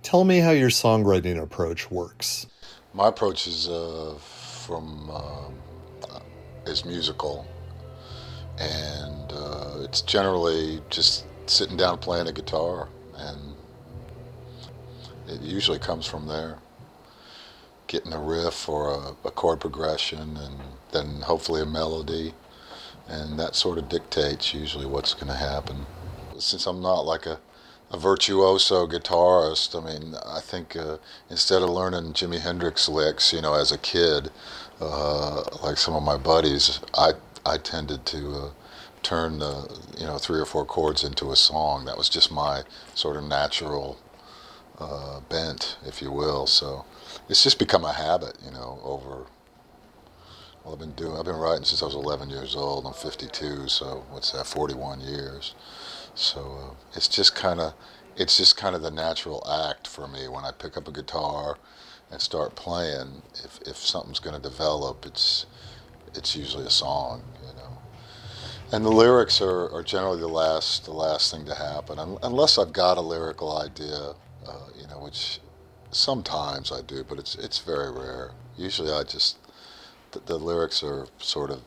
Tell me how your songwriting approach works. My approach from is musical, and it's generally just sitting down playing a guitar, and it usually comes from there. Getting a riff or a chord progression, and then hopefully a melody, and that sort of dictates usually what's going to happen. Since I'm not like a virtuoso guitarist, I mean, I think instead of learning Jimi Hendrix licks, as a kid, like some of my buddies, I tended to turn three or four chords into a song. That was just my sort of natural bent, if you will. So it's just become a habit, over. Well, I've been writing since I was 11 years old. I'm 52, so what's that? 41 years. So it's just kind of the natural act for me when I pick up a guitar and start playing. If something's going to develop, it's usually a song. And the lyrics are generally the last thing to happen, unless I've got a lyrical idea, which sometimes I do, but it's very rare. Usually the lyrics are sort of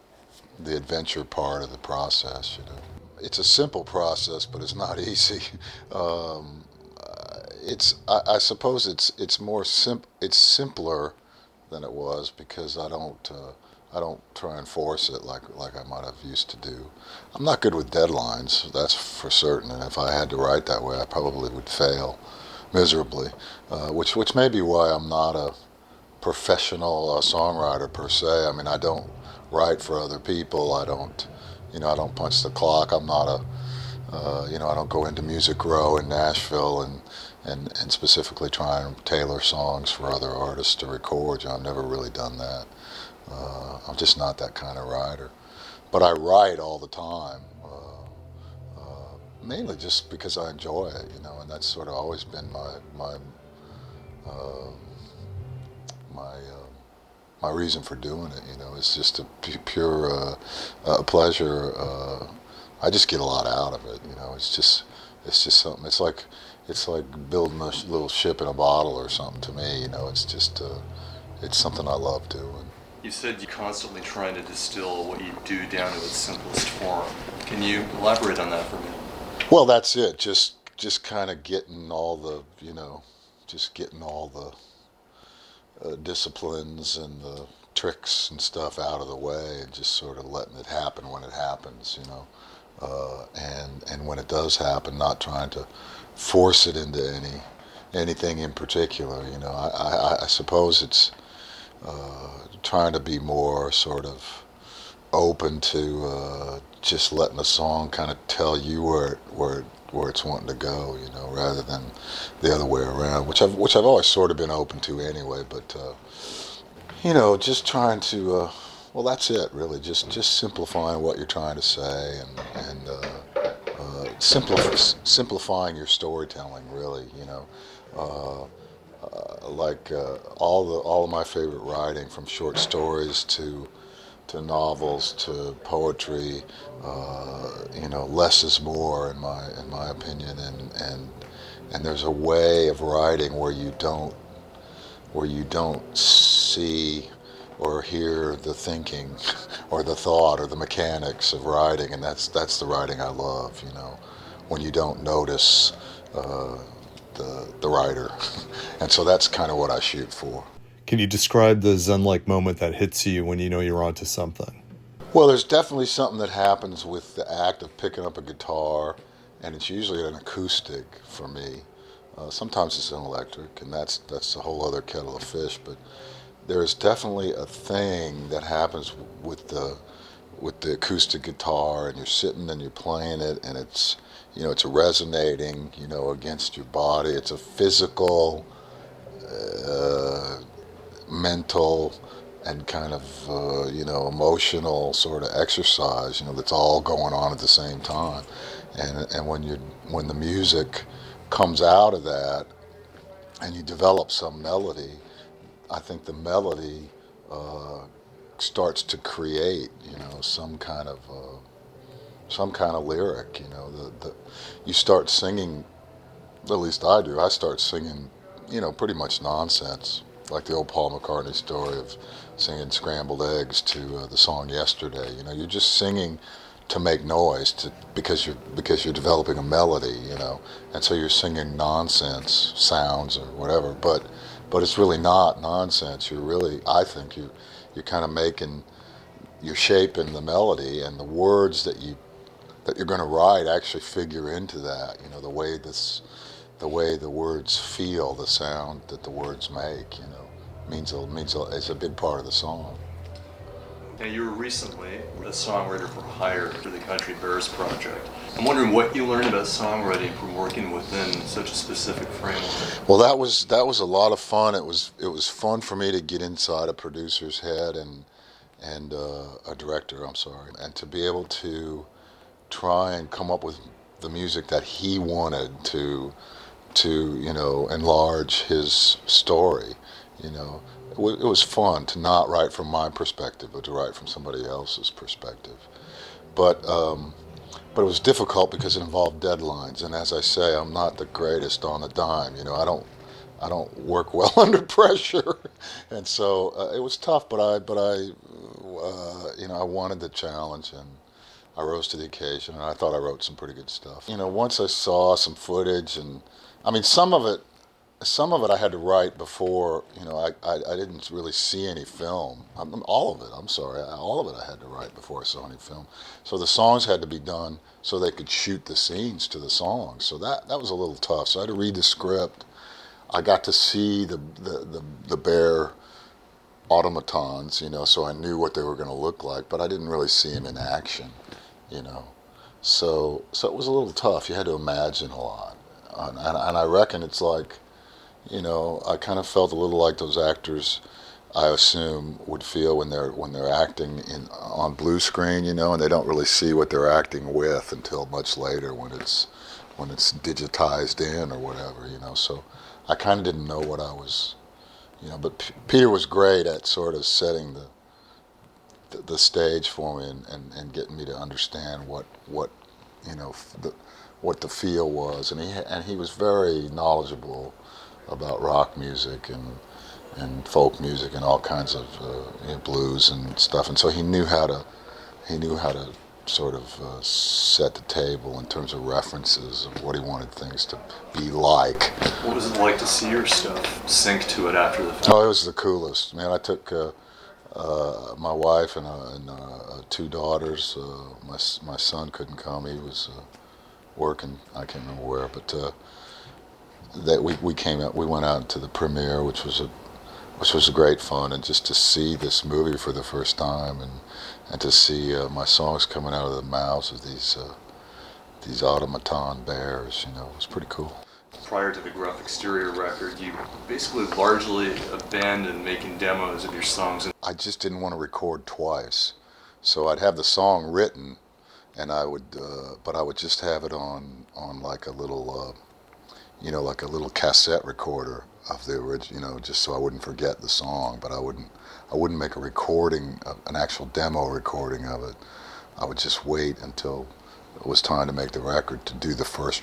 the adventure part of the process. It's a simple process, but it's not easy. Um, I suppose it's it's simpler than it was because I don't try and force it like I might have used to do. I'm not good with deadlines, that's for certain, and if I had to write that way, I probably would fail miserably, which may be why I'm not a professional songwriter per se. I mean, I don't write for other people. I don't punch the clock. I'm not I don't go into Music Row in Nashville and specifically try and tailor songs for other artists to record. I've never really done that. I'm just not that kind of writer. But I write all the time, mainly just because I enjoy it, and that's sort of always been uh, my my reason for doing it. It's just a pure pleasure. I just get a lot out of it. It's just something. It's like building a little ship in a bottle or something to me. It's something I love doing. You said you're constantly trying to distill what you do down to its simplest form. Can you elaborate on that for me? Well, that's it. Just kind of getting all just getting all the disciplines and the tricks and stuff out of the way, and just sort of letting it happen when it happens. And when it does happen, not trying to force it into anything in particular. I suppose it's trying to be more sort of open to just letting a song kind of tell you where it's wanting to go, rather than the other way around, which I've always sort of been open to anyway. But just trying to well, that's it really. Just simplifying what you're trying to say, and simplifying your storytelling, really. Like all of my favorite writing, from short stories to novels to poetry. Less is more in my opinion, and there's a way of writing where you don't see or hear the thinking or the thought or the mechanics of writing, and that's the writing I love. When you don't notice uh, the writer, and so that's kind of what I shoot for. Can you describe the Zen-like moment that hits you when you know you're onto something? Well, there's definitely something that happens with the act of picking up a guitar, and it's usually an acoustic for me. Sometimes it's an electric, and that's a whole other kettle of fish. But there's definitely a thing that happens with the acoustic guitar, and you're sitting and you're playing it, and it's resonating, against your body. It's a physical, uh, mental, and kind of emotional sort of exercise, that's all going on at the same time. And when the music comes out of that and you develop some melody, I think the melody uh, starts to create some kind of lyric. You start singing, at least I do. I start singing pretty much nonsense, like the old Paul McCartney story of singing scrambled eggs to the song Yesterday. You're just singing to make noise, because you're developing a melody, and so you're singing nonsense sounds or whatever. But it's really not nonsense. I think you're kind of you're shaping the melody, and the words that you're going to write actually figure into that. The way the words feel, the sound that the words make, is a big part of the song. Now, you were recently a songwriter for hire for the Country Bears project. I'm wondering what you learned about songwriting from working within such a specific framework. Well, that was a lot of fun. It was fun for me to get inside a producer's head and a director. I'm sorry, and to be able to try and come up with the music that he wanted to enlarge his story. It was fun to not write from my perspective, but to write from somebody else's perspective. But it was difficult because it involved deadlines, and as I say, I'm not the greatest on a dime. I don't work well under pressure, and so it was tough. But I wanted the challenge, and I rose to the occasion, and I thought I wrote some pretty good stuff. Once I saw some footage, and I mean, some of it I had to write before. I didn't really see any film. All of it, I'm sorry, all of it I had to write before I saw any film. So the songs had to be done so they could shoot the scenes to the songs. So that was a little tough. So I had to read the script. I got to see the bear automatons, so I knew what they were going to look like, but I didn't really see them in action, So it was a little tough. You had to imagine a lot. And I reckon it's like, I kind of felt a little like those actors, I assume, would feel when they're acting on blue screen, and they don't really see what they're acting with until much later when it's digitized in or whatever, So I kind of didn't know what I was, But Peter was great at sort of setting the stage for me and getting me to understand what the feel was, and he was very knowledgeable about rock music and folk music and all kinds of blues and stuff, and so he knew how to sort of set the table in terms of references of what he wanted things to be like. What was it like to see your stuff sync to it after the fact? Oh, it was the coolest. Man, I took my wife and two daughters. My son couldn't come; he was working. I can't remember where, but that we came out. We went out to the premiere, which was a great fun, and just to see this movie for the first time, and to see my songs coming out of the mouths of these automaton bears. It was pretty cool. Prior to the Gruff Exterior record, you basically largely abandoned making demos of your songs. I just didn't want to record twice, so I'd have the song written, and but I would just have it on like a little, like a little cassette recorder of the original, just so I wouldn't forget the song. But I wouldn't make a recording, an actual demo recording of it. I would just wait until it was time to make the record to do the first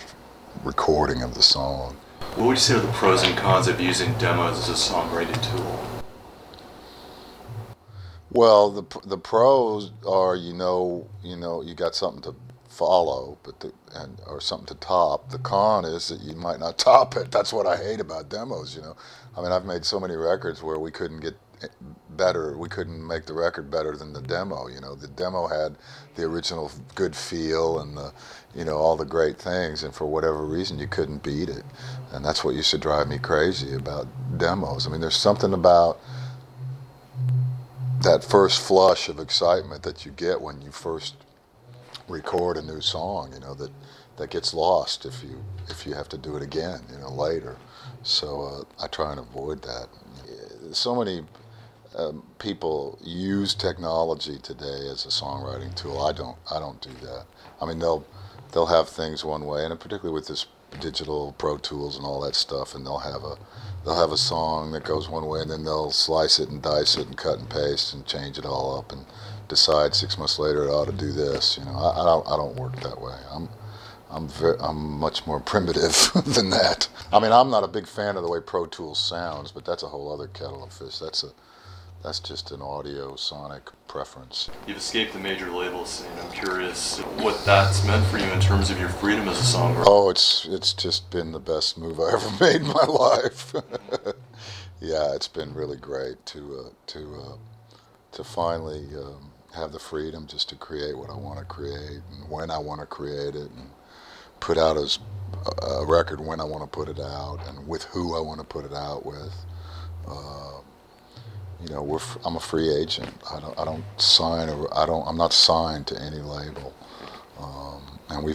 recording of the song. What would you say are the pros and cons of using demos as a songwriting tool? Well, the pros are, you got something to follow, or something to top. The con is that you might not top it. That's what I hate about demos. I mean, I've made so many records where we couldn't get better. We couldn't make the record better than the demo. The demo had the original good feel and all the great things, and for whatever reason you couldn't beat it. And that's what used to drive me crazy about demos. I mean, there's something about that first flush of excitement that you get when you first record a new song, that gets lost if you have to do it again, later. So I try and avoid that. So many people use technology today as a songwriting tool. I don't do that. I mean, they'll have things one way, and particularly with this digital Pro Tools and all that stuff, and they'll have a song that goes one way, and then they'll slice it and dice it and cut and paste and change it all up and decide 6 months later it ought to do this. I don't work that way. I'm much more primitive than that. I mean, I'm not a big fan of the way Pro Tools sounds, but that's a whole other kettle of fish. That's just an audio sonic preference. You've escaped the major label scene. I'm curious what that's meant for you in terms of your freedom as a songwriter. Oh, it's just been the best move I ever made in my life. Yeah, it's been really great to finally have the freedom just to create what I want to create and when I want to create it, and put out a record when I want to put it out and with who I want to put it out with. Uh, I'm a free agent. I don't sign or I'm not signed to any label. And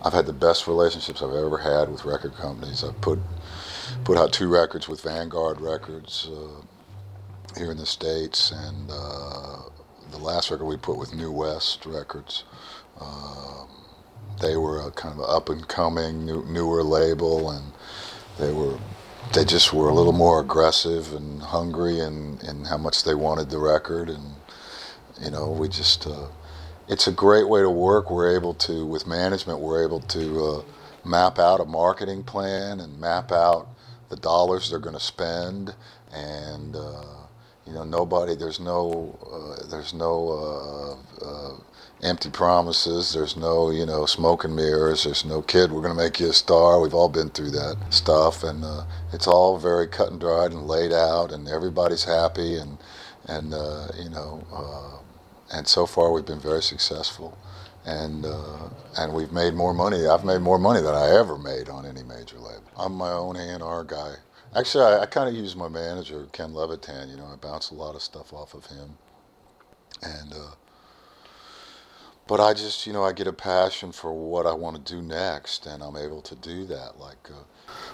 I've had the best relationships I've ever had with record companies. I've put out 2 records with Vanguard Records here in the States, and the last record we put with New West Records. They were a kind of up and coming newer label, and they just were a little more aggressive and hungry in how much they wanted the record. And we just it's a great way to work. We're able to, with management, we're able to map out a marketing plan and map out the dollars they're going to spend. And there's no empty promises. There's no smoke and mirrors. There's no kid, we're going to make you a star. We've all been through that stuff, and it's all very cut and dried and laid out, and everybody's happy, and and so far we've been very successful, and we've made more money. I've made more money than I ever made on any major label. I'm my own A&R guy. Actually, I kind of use my manager, Ken Levitan. I bounce a lot of stuff off of him, and but I just, I get a passion for what I want to do next, and I'm able to do that. Like,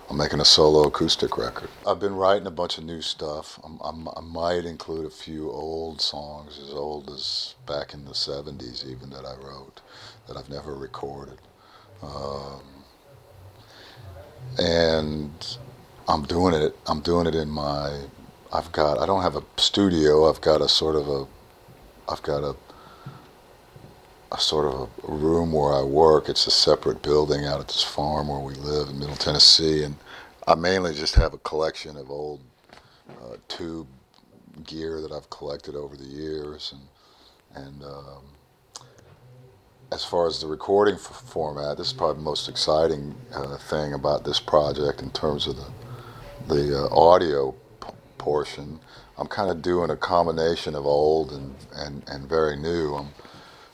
I'm making a solo acoustic record. I've been writing a bunch of new stuff. I might include a few old songs, as old as back in the 70s even, that I wrote, that I've never recorded. And I'm doing it in my, I don't have a studio. I've got a sort of a room where I work. It's a separate building out at this farm where we live in Middle Tennessee, and I mainly just have a collection of old tube gear that I've collected over the years, and as far as the recording format, this is probably the most exciting thing about this project in terms of the audio portion. I'm kind of doing a combination of old and very new.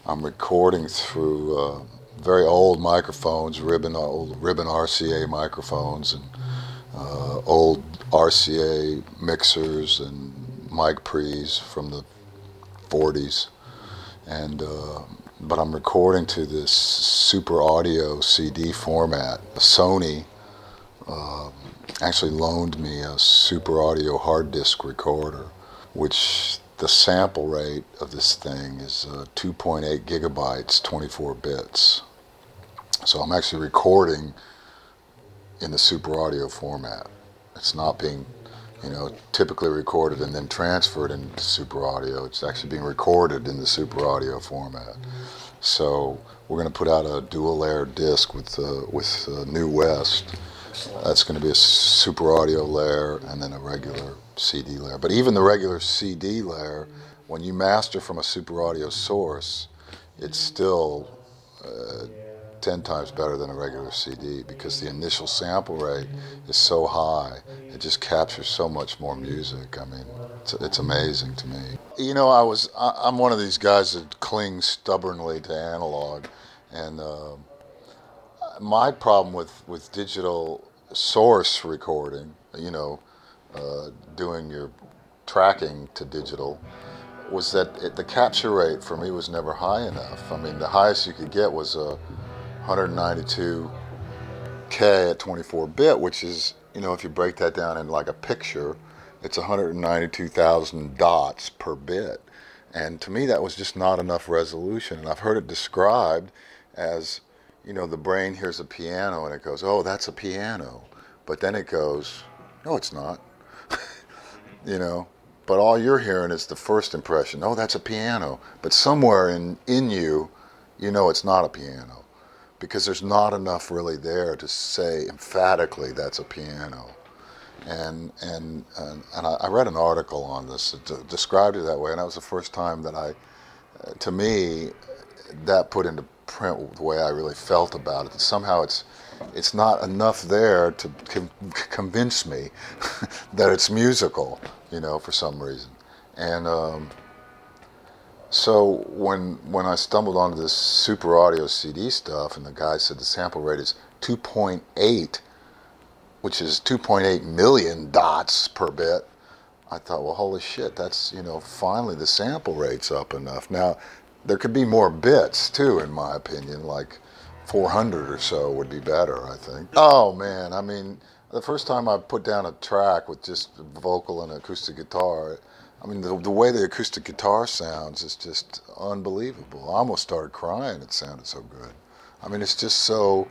I'm recording through very old microphones, old ribbon RCA microphones, and old RCA mixers and mic pre's from the 40s, and but I'm recording to this super audio CD format. Sony actually loaned me a super audio hard disk recorder, which the sample rate of this thing is 2.8 gigabytes, 24 bits. So I'm actually recording in the super audio format. It's not being, typically recorded and then transferred into super audio. It's actually being recorded in the super audio format. So we're going to put out a dual layer disc with New West. That's going to be a super audio layer and then a regular CD layer. But even the regular CD layer, when you master from a super audio source, it's still 10 times better than a regular CD, because the initial sample rate is so high. It just captures so much more music. I mean, it's amazing to me. I'm one of these guys that clings stubbornly to analog, and my problem with digital source recording, doing your tracking to digital, was that the capture rate for me was never high enough. I mean, the highest you could get was 192K at 24-bit, which is, if you break that down in like a picture, it's 192,000 dots per bit. And to me, that was just not enough resolution. And I've heard it described as, the brain hears a piano and it goes, oh, that's a piano. But then it goes, no, it's not. But all you're hearing is the first impression. Oh, that's a piano. But somewhere in you, it's not a piano. because there's not enough really there to say emphatically that's a piano. And I read an article on this that described it that way, and that was the first time that to me, that put into print the way I really felt about it. Somehow it's not enough there to convince me that it's musical, for some reason. And so when I stumbled onto this Super Audio CD stuff, and the guy said the sample rate is 2.8, which is 2.8 million dots per bit, I thought, well, holy shit, that's, finally the sample rate's up enough. Now, there could be more bits, too, in my opinion, like 400 or so would be better, I think. Oh, man, I mean, the first time I put down a track with just vocal and acoustic guitar, I mean, the way the acoustic guitar sounds is just unbelievable. I almost started crying. It sounded so good. I mean, it's just so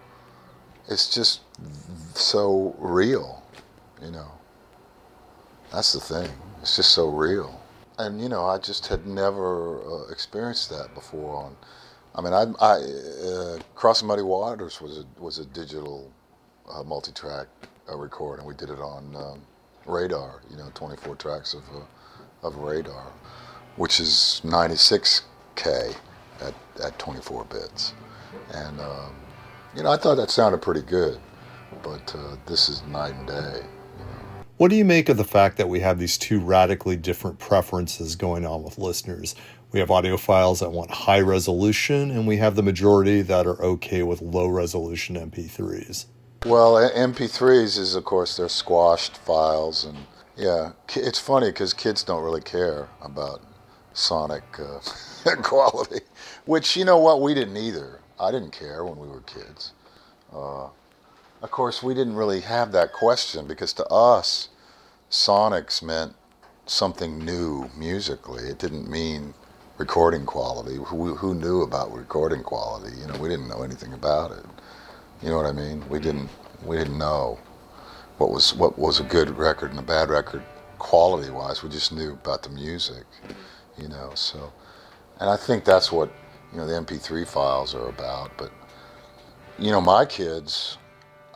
real, That's the thing. It's just so real. And, I just had never experienced that before. I mean, Crossing Muddy Waters was a digital multi-track record, and we did it on Radar, 24 tracks of Radar, which is 96K at 24 bits. And, I thought that sounded pretty good, but this is night and day. What do you make of the fact that we have these two radically different preferences going on with listeners? We have audiophiles that want high resolution, and we have the majority that are okay with low resolution MP3s. Well, MP3s is, of course, they're squashed files, and yeah, it's funny because kids don't really care about sonic quality, which, you know what, we didn't either. I didn't care when we were kids. Of course, we didn't really have that question because to us, sonics meant something new musically. It didn't mean recording quality. Who knew about recording quality? We didn't know anything about it. You know what I mean? We didn't know what was a good record and a bad record quality-wise. We just knew about the music, So, and I think that's what the MP3 files are about. But my kids.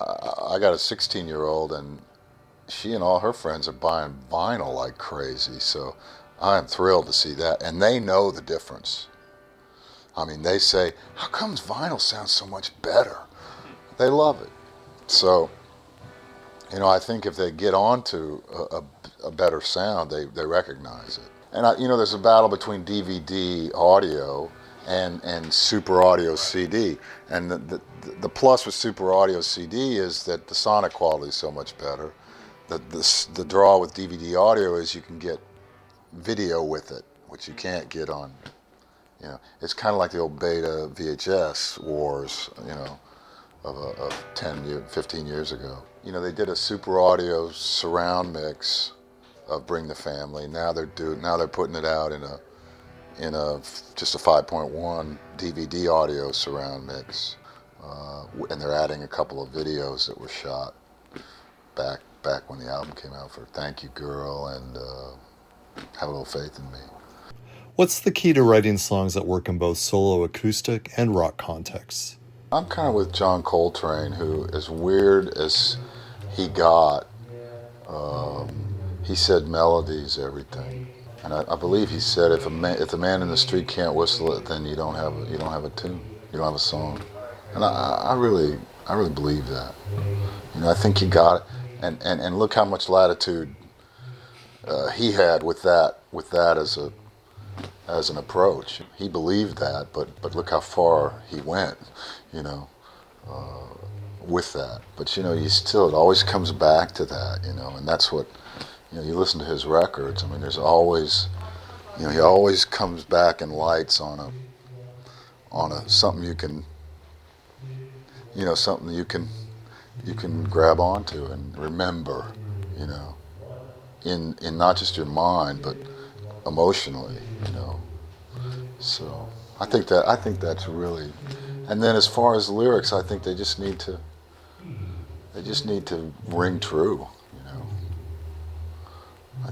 I got a 16-year-old, and she and all her friends are buying vinyl like crazy. So I am thrilled to see that. And they know the difference. I mean, they say, how comes vinyl sounds so much better? They love it. So, I think if they get onto a better sound, they recognize it. And, there's a battle between DVD audio and Super Audio CD. And the plus with Super Audio CD is that the sonic quality is so much better. The draw with DVD audio is you can get video with it, which you can't get on, it's kind of like the old beta VHS wars, of 15 years ago. They did a Super Audio surround mix of Bring the Family. Now they're putting it out in just a 5.1 DVD audio surround mix, and they're adding a couple of videos that were shot back when the album came out for Thank You Girl and Have a Little Faith in Me. What's the key to writing songs that work in both solo acoustic and rock contexts? I'm kind of with John Coltrane, who, as weird as he got, he said melody's everything. And I believe he said if the man in the street can't whistle it, then you don't have a tune, you don't have a song. And I really believe that. I think he got it, and look how much latitude he had with that as an approach. He believed that, but look how far he went, with that. But it always comes back to that, and that's what. You listen to his records. I mean, there's always, he always comes back and lights on a something you can, something you can grab onto and remember, in not just your mind but emotionally, So I think that's really, and then as far as lyrics, I think they just need to ring true. I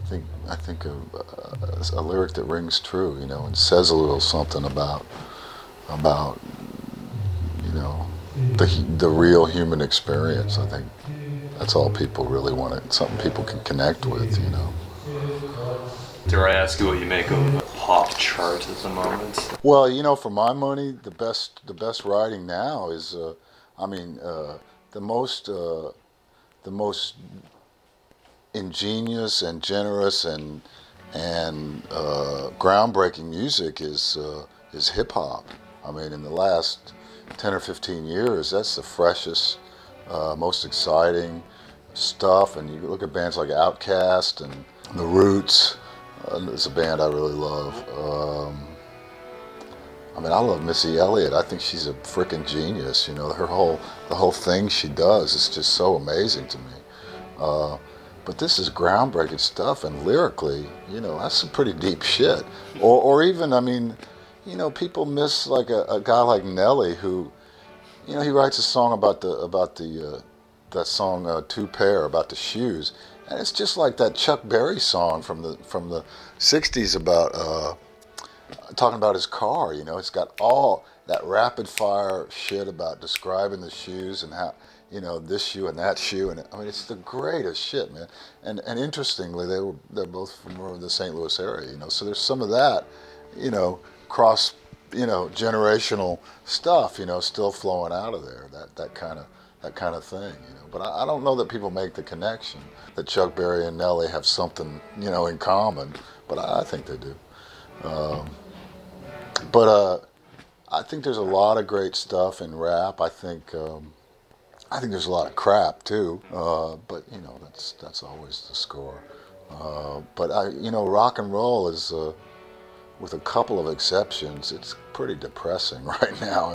think a lyric that rings true, and says a little something about the real human experience. I think that's all people really want. Something people can connect with, you know. Dare I ask you what you make of the pop chart at the moment? Well, you know, for my money, the best writing now is, I mean, the most uh, the most ingenious and generous and groundbreaking music is hip hop. I mean, in the last 10 or 15 years, that's the freshest, most exciting stuff. And you look at bands like Outkast and The Roots. It's a band I really love. I mean, I love Missy Elliott. I think she's a freaking genius. You know, the whole thing she does is just so amazing to me. Uh, but this is groundbreaking stuff, and lyrically, you know, that's some pretty deep shit. Or even, I mean, you know, people miss like a guy like Nelly, who, you know, he writes a song about the that song Two Pair, about the shoes, and it's just like that Chuck Berry song from the '60s about talking about his car. You know, it's got all that rapid fire shit about describing the shoes and how, you know, this shoe and that shoe, and I mean, it's the greatest shit, man. And interestingly, they're both from the St. Louis area, you know. So there's some of that, you know, cross, you know, generational stuff, you know, still flowing out of there. That kind of thing, you know. But I don't know that people make the connection that Chuck Berry and Nelly have something, you know, in common. But I think they do. But I think there's a lot of great stuff in rap. I think there's a lot of crap too. But you know, that's always the score. But you know, rock and roll is, with a couple of exceptions, it's pretty depressing right now.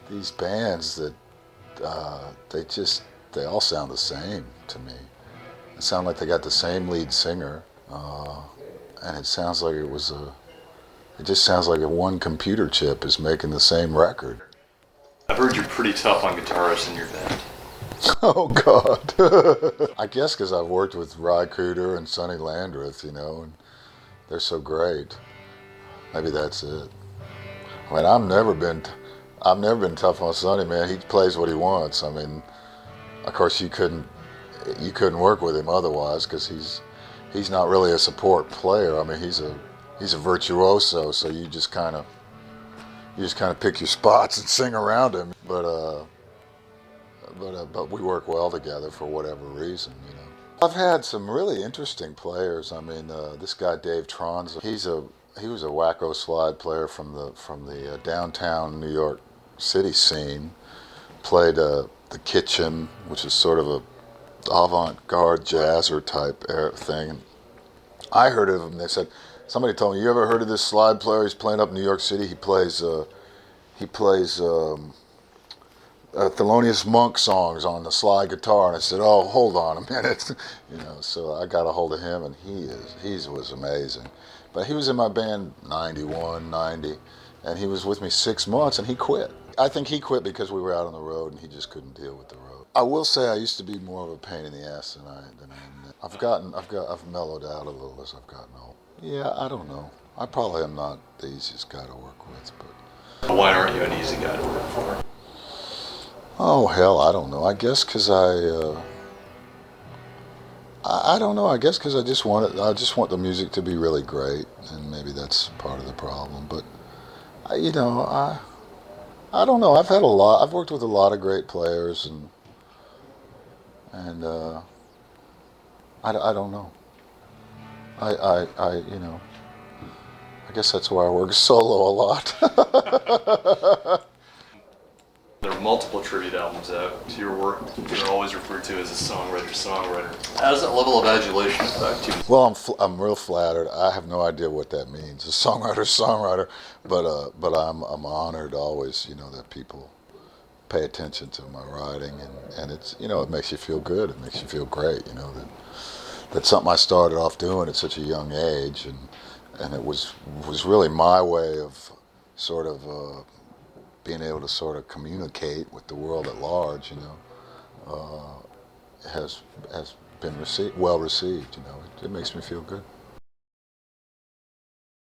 These bands that they all sound the same to me. They sound like they got the same lead singer, and it sounds like it just sounds like one computer chip is making the same record. I've heard you're pretty tough on guitarists in your band. Oh God! I guess because I've worked with Ry Cooder and Sonny Landreth, you know, and they're so great. Maybe that's it. I mean, I've never been tough on Sonny, man. He plays what he wants. I mean, of course you couldn't work with him otherwise, because he's not really a support player. I mean, he's a virtuoso, so you just kind of pick your spots and sing around him. But we work well together for whatever reason, you know. I've had some really interesting players. I mean, this guy Dave Tronza, he was a wacko slide player from the downtown New York City scene. Played the Kitchen, which is sort of a avant-garde jazzer type thing. And I heard of him. They said, somebody told me, "You ever heard of this slide player? He's playing up in New York City. He plays Thelonious Monk songs on the slide guitar." And I said, "Oh, hold on a minute," you know. So I got a hold of him, and he was amazing. But he was in my band 91, 90, and he was with me 6 months, and he quit. I think he quit because we were out on the road, and he just couldn't deal with the road. I will say I used to be more of a pain in the ass than I am now. I've mellowed out a little as I've gotten old. Yeah, I don't know. I probably am not the easiest guy to work with, but. Why aren't you an easy guy to work for? Oh hell, I don't know. I guess because I don't know. I guess because I just want the music to be really great, and maybe that's part of the problem. But you know, I don't know. I've worked with a lot of great players, and I don't know. You know, I guess that's why I work solo a lot. There are multiple tribute albums out to your work. You're always referred to as a songwriter. How does that level of adulation affect you? Well, I'm real flattered. I have no idea what that means. A songwriter, but I'm honored always, you know, that people pay attention to my writing, and it's, you know, it makes you feel good. It makes you feel great, you know, that's something I started off doing at such a young age, and it was really my way of sort of being able to sort of communicate with the world at large, you know, has been well received, you know. It makes me feel good.